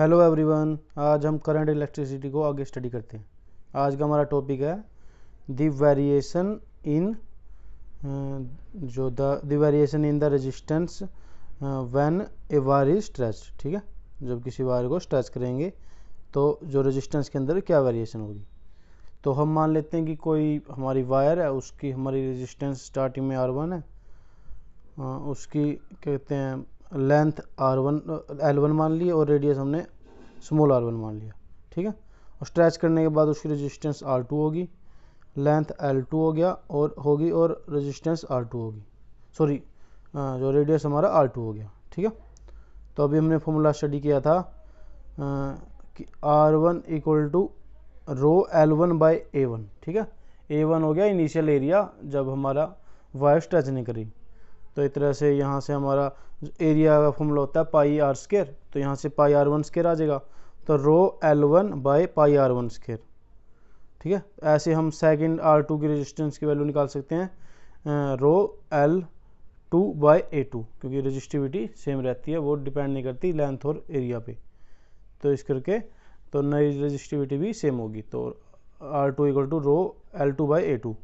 Hello everyone, आज हम current electricity को आगे स्टडी करते हैं। आज का हमारा टॉपिक है the variation in the variation in the resistance when a wire is stretched. ठीक है, जब किसी वायर को स्ट्रेच करेंगे तो जो रेजिस्टेंस के अंदर क्या वेरिएशन होगी। तो हम मान लेते हैं कि कोई हमारी वायर है, उसकी हमारी रेजिस्टेंस स्टार्टिंग में R1 है, उसकी कहते हैं लेंथ R1 L1 मान ली और रेडियस हमने स्मॉल R1 मान लिया। ठीक है, और स्ट्रेच करने के बाद उसकी रेजिस्टेंस R2 होगी, लेंथ L2 हो गया और रेजिस्टेंस R2 होगी, सॉरी जो रेडियस हमारा R2 हो गया। ठीक है, तो अभी हमने फॉर्मूला स्टडी किया था कि R1 equal to row L1 by A1। ठीक है, A1 हो गया इनिशियल एरिया जब हमारा वायर स्ट्रेच नहीं करी। तो इस तरह से यहाँ से हमारा एरिया का फॉर्मूला होता है पाई आर स्क्वायर, तो यहाँ से पाई R1 स्क्वायर आ जाएगा, तो रो L1 by pi R1 square. ठीक है, ऐसे हम सेकंड R2 की रेजिस्टेंस की वैल्यू निकाल सकते हैं रो L2 बाई A2, क्योंकि रेजिस्टिविटी सेम रहती है, वो डिपेंड नहीं करती लेंथ और एरिया पे। तो इस करके तो नई रेजिस्टिविटी भी सेम होगी, तो R2 equal to row L2 by A2,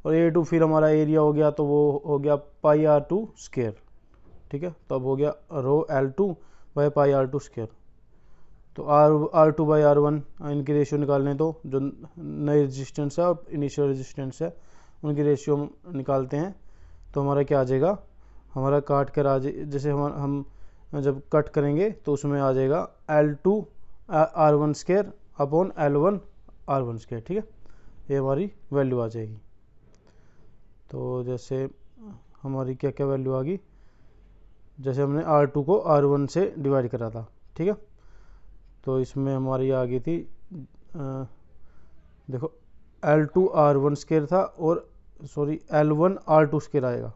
और A2 फिर हमारा एरिया हो गया, तो वो हो गया पाई R2 स्क्वायर। ठीक है, तो अब हो गया रो L2 by pi R2 square. तो R2 बाई R1 इनकी रेशियो निकालने, तो जो नई रेजिस्टेंस है और इनिशियल रेजिस्टेंस है उनकी रेशियो निकालते हैं, तो हमारा क्या आ जाएगा, हमारा काट कर आ जाए, जैसे हम जब कट करेंगे तो उसमें आ जाएगा L2 R1 square upon L1 R1 square. ठीक है, ये हमारी वैल्यू आ जाएगी। तो जैसे हमारी क्या क्या वैल्यू आ गई, जैसे हमने R2 को R1 से डिवाइड करा था। ठीक है, तो इसमें हमारी आ गई थी देखो L2 R1 स्क्वायर था, और सॉरी L1 R2 स्क्वायर आएगा,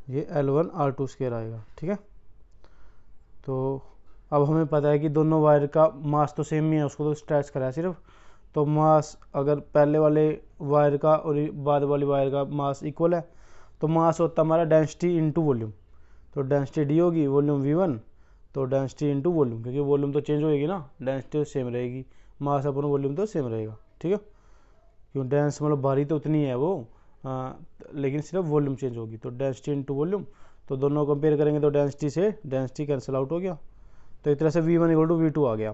ये L1 R2 स्क्वायर आएगा। ठीक है, तो अब हमें पता है कि दोनों वायर का मास तो सेम ही है, उसको तो स्ट्रेच करा है सिर्फ, तो मास अगर पहले वाले वायर का और बाद वाली वायर का मास इक्वल है, तो मास होता हमारा डेंसिटी इनटू वॉल्यूम। तो डेंसिटी डी होगी, वॉल्यूम V1, तो डेंसिटी इनटू वॉल्यूम, क्योंकि वॉल्यूम तो चेंज होएगी ना, डेंसिटी तो सेम रहेगी, मास अपन वॉल्यूम तो सेम रहेगा। ठीक है, क्यों डेंस मतलब भारी तो उतनी है वो, लेकिन सिर्फ वॉल्यूम चेंज होगी, तो डेंसिटी इनटू वॉल्यूम, तो दोनों कंपेयर करेंगे तो डेंसिटी से डेंसिटी कैंसिल आउट हो गया, तो इस तरह से V1 इक्वल टू V2 आ गया।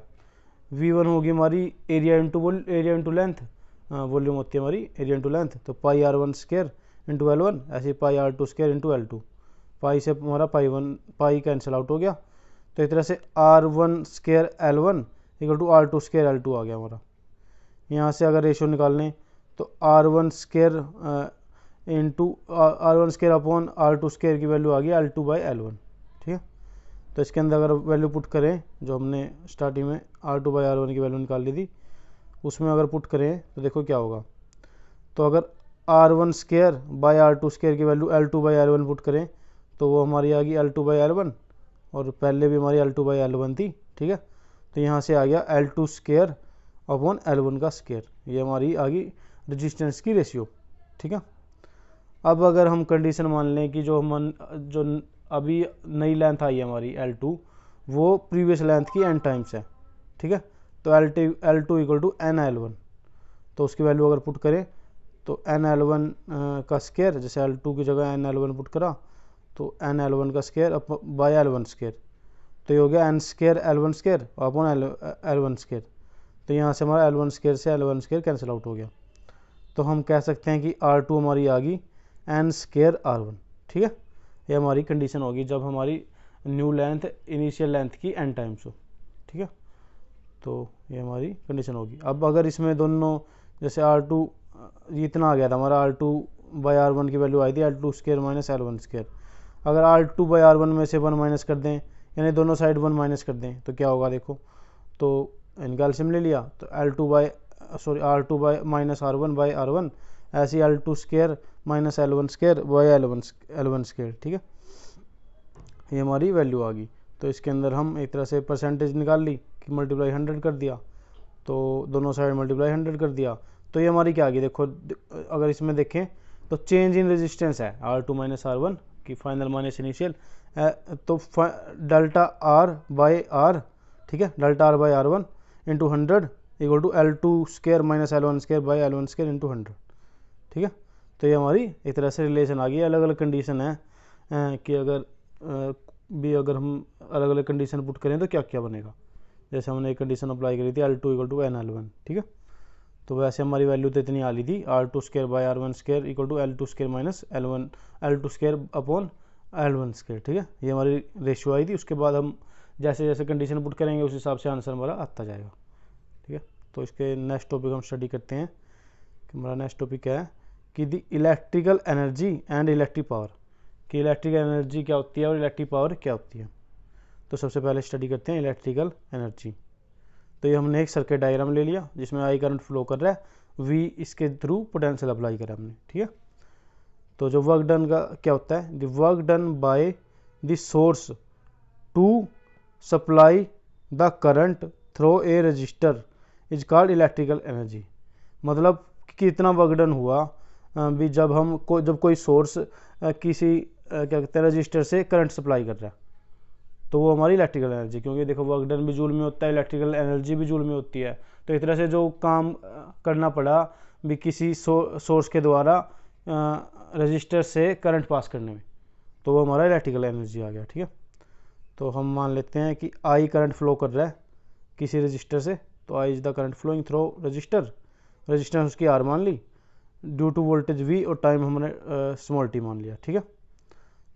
V1 होगी हमारी एरिया इंटू लेंथ, वॉल्यूम होती है हमारी एरिया इंटू लेंथ, तो पाई R1 स्क्वायर इंटू L1, ऐसे पाई R2 स्क्वायर इंटू L2, पाई से हमारा पाई कैंसिल आउट हो गया, तो इस तरह से R1 square L1 equal to R2 square L2 आ गया हमारा। यहाँ से अगर रेशियो निकालने तो R1 square into R1 square upon R2 square की वैल्यू आ गई L2 बाई L1। ठीक है, तो इसके अंदर अगर वैल्यू पुट करें, जो हमने स्टार्टिंग में R2 बाई R1 की वैल्यू निकाल ली थी, उसमें अगर पुट करें तो देखो क्या होगा। तो अगर R1 square by R2 square की value L2 by L1 put करें, तो वो हमारी आ गई L2 बाई L1, और पहले भी हमारी L2 बाई L1 थी। ठीक है, तो यहाँ से आ गया L2 स्क्वायर अपॉन L1 का स्क्वायर, ये हमारी आ गई रेजिस्टेंस की रेशियो। ठीक है, अब अगर हम कंडीशन मान लें कि जो अभी नई लेंथ आई है हमारी L2, वो प्रीवियस लेंथ की n टाइम्स है। ठीक है, तो L2 इक्वल टू NL1, तो उसकी वैल्यू अगर पुट करें तो NL1 का स्क्वायर, जैसे L2 की जगह NL1 पुट करा, तो NL1 का स्क्वायर बाई L1 स्क्वायर, तो ये हो गया n square L1 square upon L1 square, तो यहाँ से हमारा L1 स्क्वायर से L1 स्क्वायर कैंसिल आउट हो गया, तो हम कह सकते हैं कि R2 हमारी आ गई n स्क्वायर R1। ठीक है, ये हमारी कंडीशन होगी जब हमारी न्यू लेंथ इनिशियल लेंथ की n टाइम्स हो। ठीक है, तो ये हमारी कंडीशन होगी। अब अगर इसमें दोनों, जैसे R2 इतना आ गया था हमारा, R2 बाई R1 की वैल्यू आई थी L2 square minus L1 square, अगर R2 बाई R1 में से 1 माइनस कर दें, यानी दोनों साइड 1 माइनस कर दें, तो क्या होगा देखो, तो इनका एलसीएम ले लिया, तो R2 by minus R1 by R1, ऐसे L2 square minus L1 square by L1 square. ठीक है, ये हमारी वैल्यू आ गई। तो इसके अंदर हम एक तरह से परसेंटेज निकाल ली कि मल्टीप्लाई 100 कर दिया, तो दोनों साइड मल्टीप्लाई 100 कर दिया, तो ये हमारी क्या आ गई देखो, अगर इसमें देखें तो चेंज इन रेजिस्टेंस है R2 माइनस R1 की फाइनल माइनस इनिशियल, तो डेल्टा R बाई R ठीक है, delta R by R1 into 100 equal to L2 square minus L1 square by L1 square into 100। ठीक है, तो ये हमारी एक तरह से रिलेशन आ गई। अलग अलग कंडीशन है कि अगर हम अलग अलग कंडीशन पुट करें तो क्या क्या बनेगा। जैसे हमने एक कंडीशन अप्लाई करी थी L2 इक्वल टू NL1, ठीक है, तो वैसे हमारी वैल्यू तो इतनी आ ली थी R2 square by R1 square equal to L2 square minus L2 square upon L1 square. ठीक है, ये हमारी रेशियो आई थी। उसके बाद हम जैसे जैसे कंडीशन पुट करेंगे उस हिसाब से आंसर हमारा आता जाएगा। ठीक है, तो इसके नेक्स्ट टॉपिक हम स्टडी करते हैं कि हमारा नेक्स्ट टॉपिक है कि the electrical energy and electric power, कि इलेक्ट्रिकल एनर्जी क्या होती है और इलेक्ट्रिक पावर क्या होती है। तो सबसे पहले स्टडी करते हैं इलेक्ट्रिकल एनर्जी। तो ये हमने एक सर्किट डायग्राम ले लिया जिसमें आई करंट फ्लो कर रहा है, वी इसके थ्रू पोटेंशियल अप्लाई करा हमने। ठीक है, तो जो वर्क डन का क्या होता है, the work done by the source to supply the current through a resistor is called electrical energy. मतलब कितना वर्क डन हुआ भी जब कोई सोर्स किसी क्या कहते हैं रजिस्टर से करंट सप्लाई कर रहा है, तो वो हमारी इलेक्ट्रिकल एनर्जी। क्योंकि देखो वर्क डन भी जूल में होता है, इलेक्ट्रिकल एनर्जी भी जूल में होती है। तो इस तरह से जो काम करना पड़ा भी किसी सोर्स के द्वारा रजिस्टर से करंट पास करने में, तो वो हमारा इलेक्ट्रिकल एनर्जी आ गया। ठीक है, तो हम मान लेते हैं कि आई करंट फ्लो कर रहा है किसी रजिस्टर से, तो I is the current flowing through resistor, resistance उसकी आर मान ली, ड्यू टू वोल्टेज वी और टाइम हमने स्मॉल टी मान लिया। ठीक है,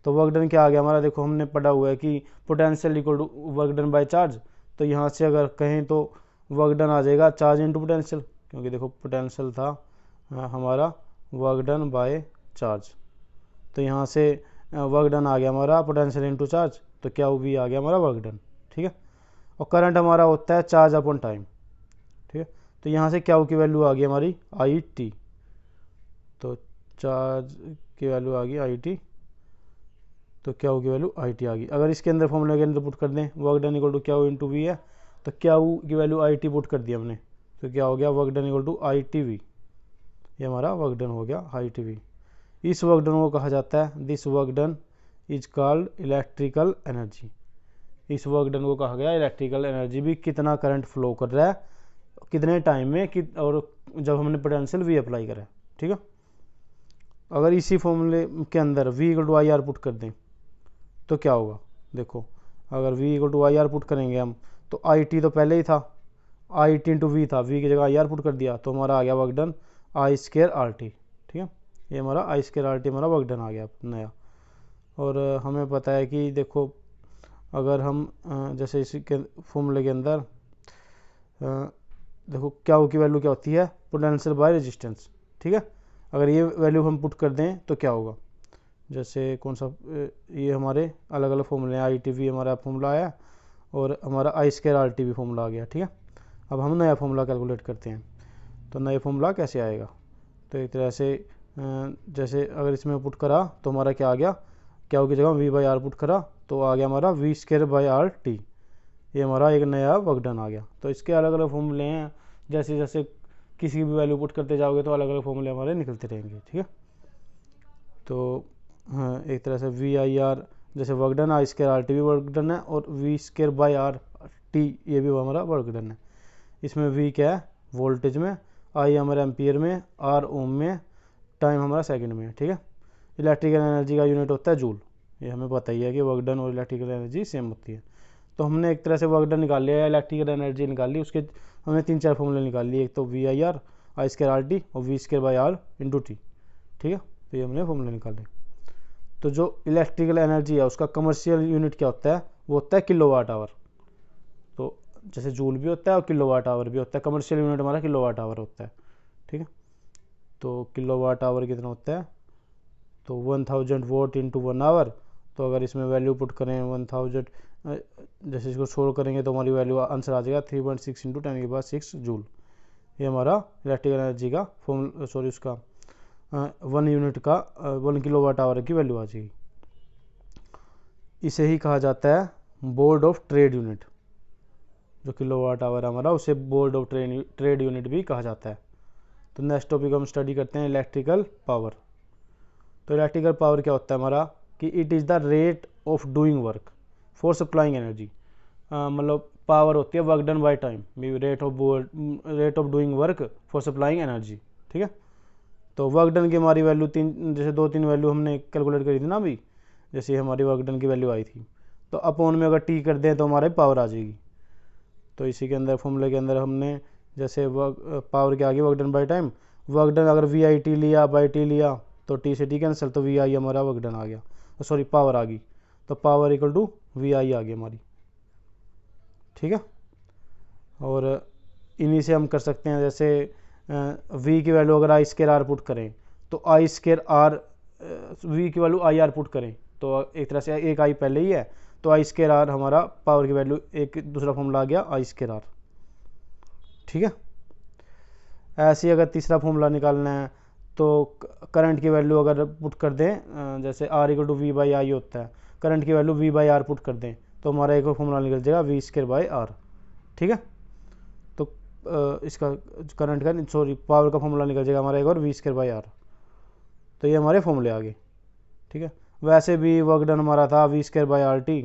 तो वर्क डन क्या आ गया हमारा, देखो हमने पढ़ा हुआ है कि potential equal to work done by charge. तो यहाँ से अगर कहें तो वर्क डन आ जाएगा चार्ज इनटू पोटेंशियल, क्योंकि देखो पोटेंशियल था हमारा वर्क डन बाय चार्ज। तो यहाँ से वर्क डन आ गया हमारा पोटेंशियल इनटू चार्ज, तो क्या वो भी आ गया हमारा वर्क डन। ठीक है, और करंट हमारा होता है चार्ज अपॉन टाइम। ठीक है, तो यहाँ से क्या की वैल्यू आ गई हमारी आई टी, तो चार्ज की वैल्यू आ गई आई टी, तो क्या की वैल्यू आई टी आ गई। अगर इसके अंदर फॉर्मूला के अंदर पुट कर दें वर्क डन इक्वल टू क्या इंटू वी है, तो क्या की वैल्यू आई टी पुट कर दी हमने, तो क्या हो गया work done equal to I T V, ये हमारा वर्क डन हो गया आई टी वी। इस वर्क डन को कहा जाता है, this work done is called electrical energy. इस वर्क डन को कहा गया इलेक्ट्रिकल एनर्जी, भी कितना करंट फ्लो कर रहा है कितने टाइम में और जब हमने पोटेंशियल वी अप्लाई करा है। ठीक है, अगर इसी फॉर्मूले के अंदर v equal to I R put कर दें तो क्या होगा, देखो अगर v equal to I R put करेंगे हम, तो आई टी तो पहले ही था, आई टी इंटू वी था, वी की जगह आई आर पुट कर दिया, तो हमारा आ गया work done I square R T. ठीक है, ये हमारा आई स्क्वायर आर टी हमारा वर्क डन आ गया नया। और हमें पता है कि देखो अगर हम जैसे इसी के फॉर्मूले के अंदर देखो क्या की वैल्यू क्या होती है, पोटेंशियल बाय रेजिस्टेंस। ठीक है, अगर ये वैल्यू हम पुट कर दें तो क्या होगा, जैसे कौन सा ये हमारे अलग अलग फॉर्मूले हैं, आई टी वी हमारा फॉर्मूला आया और हमारा I square R T V formula आ गया। ठीक है, अब हम नया फॉर्मूला कैलकुलेट करते हैं, तो नया फॉर्मूला कैसे आएगा, तो एक तरह से जैसे अगर इसमें पुट करा तो हमारा क्या आ गया, क्या की जगह वी बाई आर पुट करा तो आ गया हमारा V square by R T, ये हमारा एक नया वर्क डन आ गया। तो इसके अलग अलग फॉर्मूले हैं, जैसे जैसे किसी भी वैल्यू पुट करते जाओगे तो अलग अलग फॉर्मूले हमारे निकलते रहेंगे। ठीक है, तो हाँ एक तरह से वी आई आर जैसे work done, I square R T भी वर्क डन है और V square by R T ये भी हमारा वर्क डन है। इसमें वी क्या है वोल्टेज में, आई हमारा एम्पियर में, आर ओम में, टाइम हमारा सेकंड में। ठीक है, इलेक्ट्रिकल एनर्जी का यूनिट होता है जूल, ये हमें पता ही है कि वर्क डन और इलेक्ट्रिकल एनर्जी सेम होती है। तो हमने एक तरह से वर्क डन निकाल लिया, इलेक्ट्रिकल एनर्जी निकाल ली, उसके हमने 3-4 फॉर्मूले निकाल लिए, एक तो V I R, I square R T और V square by R into T. ठीक है, तो ये हमने फॉर्मूले निकाले। तो जो इलेक्ट्रिकल एनर्जी है उसका कमर्शियल यूनिट क्या होता है, वो होता है किलोवाट आवर। तो जैसे जूल भी होता है और किलोवाट आवर भी होता है, कमर्शियल यूनिट हमारा किलोवाट आवर होता है। ठीक है, तो किलोवाट आवर कितना होता है, तो 1000 वोट इंटू 1 आवर। तो अगर इसमें वैल्यू पुट करें 1000 जैसे इसको सोल्व करेंगे तो हमारी वैल्यू आंसर आ जाएगा 3.6 इंटू 10⁻6 जूल। ये हमारा इलेक्ट्रिकल एनर्जी का उसका 1 यूनिट का 1 किलोवाट आवर की वैल्यू आ जाएगी। इसे ही कहा जाता है बोर्ड ऑफ ट्रेड यूनिट, जो किलोवाट आवर हमारा उसे बोर्ड ऑफ ट्रेड यूनिट भी कहा जाता है। तो नेक्स्ट टॉपिक हम स्टडी करते हैं इलेक्ट्रिकल पावर। तो इलेक्ट्रिकल पावर क्या होता है हमारा कि it is the rate of doing work for supplying energy, मतलब पावर होती है work done by time, rate of doing work for supplying energy, ठीक है। तो वर्क डन की हमारी वैल्यू जैसे 2-3 वैल्यू हमने कैलकुलेट करी थी ना अभी, जैसे हमारी वर्क डन की वैल्यू आई थी, तो अपॉन में अगर टी कर दें तो हमारे पावर आ जाएगी। तो इसी के अंदर फॉर्मूले के अंदर हमने जैसे वर्क पावर के आगे work done by time, work done अगर वी आई टी लिया बाई टी लिया तो टी से टी कैंसिल, तो वी आई हमारा वर्क डन आ गया, सॉरी पावर आ गई, तो पावर इक्वल टू वी आई आ गई हमारी, ठीक है। और इन्हीं से हम कर सकते हैं, जैसे वी की वैल्यू अगर आई स्केयर आर पुट करें तो आई स्केयर आर, वी की वैल्यू आई आर पुट करें तो एक तरह से एक आई पहले ही है, तो आई स्केयर आर हमारा पावर की वैल्यू एक दूसरा फॉर्मूला आ गया आई स्केयर आर, ठीक है। ऐसे ही अगर तीसरा फॉर्मूला निकालना है तो करंट की वैल्यू अगर पुट कर दें, जैसे R equal to V by I होता है, करंट की value V by R put कर दें तो हमारा एक और फॉर्मूला निकल जाएगा वी स्केयर बाई आर, ठीक है। तो इसका करंट का सॉरी पावर का फॉर्मूला निकल जाएगा हमारा एक और वी स्केयर बाई आर। तो ये हमारे फॉर्मूले आ गए, ठीक है। वैसे भी वर्क डन हमारा था V square by R T,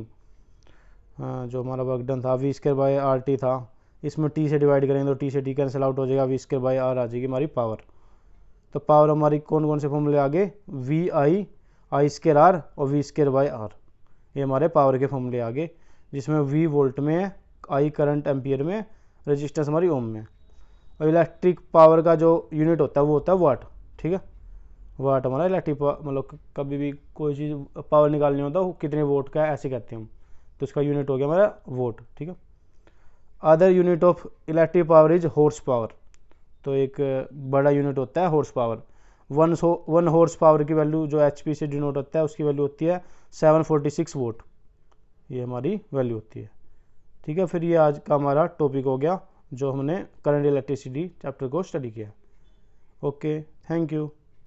जो हमारा वर्क डन था V square by R T था, इसमें टी से डिवाइड करेंगे तो टी से टी कैंसिल आउट हो जाएगा, वी स्केयर बाई आर आ जाएगी हमारी पावर। तो पावर हमारी कौन कौन से फॉर्मूले आगे, V I, I square R और वी स्केयर बाई आर, ये हमारे पावर के फॉर्मूले आगे, जिसमें वी वोल्ट में है, आई करंट एम्पियर में, रेजिस्टेंस हमारी ओम में। और इलेक्ट्रिक पावर का जो यूनिट होता है वो होता है वाट, ठीक है। वाट हमारा इलेक्ट्रिक मतलब कभी भी कोई चीज़ पावर निकालनी होता है वो कितने वोट का है ऐसे कहते हैं हम, तो इसका यूनिट हो गया हमारा वोट, ठीक है। Other unit of electric power is horse power, तो एक बड़ा यूनिट होता है horse power. One horse power की वैल्यू जो एच पी से डिनोट होता है उसकी वैल्यू होती है 746 वोट, ये हमारी वैल्यू होती है, ठीक है। फिर ये आज का हमारा टॉपिक हो गया जो हमने करंट इलेक्ट्रिसिटी चैप्टर को स्टडी किया। Okay, thank you.